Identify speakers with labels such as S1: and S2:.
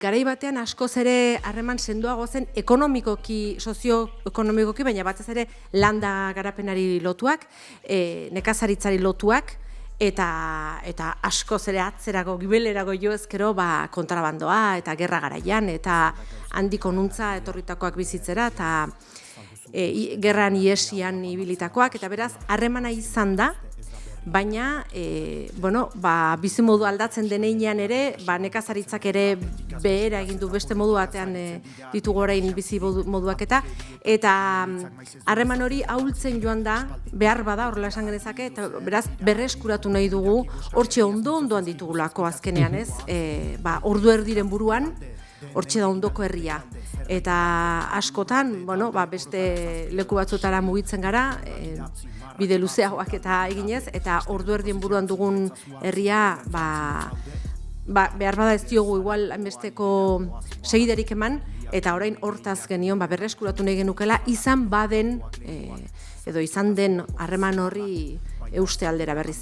S1: Garai batean askoz ere harreman sendoago zen ekonomikoki, sozioekonomikoki, baina batez ere landa garapenari lotuak, nekazaritzari lotuak, eta askoz ere atzerago, gibelerago jo ezkero kontrabandoa eta gerra garaian, eta handiko nuntza etorritakoak bizitzera, eta gerran iesian ibilitakoak, eta beraz, harremana izan da, baina bizimodu aldatzen deneinean ere, nekazaritzak ere behera egin du beste modu batean ditugu orain bizi moduak eta harreman hori ahultzen joan da, behar bada horrela esan genezake, eta beraz berreskuratu nahi dugu, hortxe ondoan ditugulako azkenean, ez? Ordu erdiren buruan, hortxe da ondoko herria. Eta askotan, beste leku batzutara mugitzen gara, bide luzeagoak eta eginez, eta ordu erdien buruan dugun herria, behar bada ez diogu igual hainbesteko segiderik eman, eta orain hortaz genion berreskuratu nahi genukela, izan baden, edo izan den harreman horri euste aldera berriz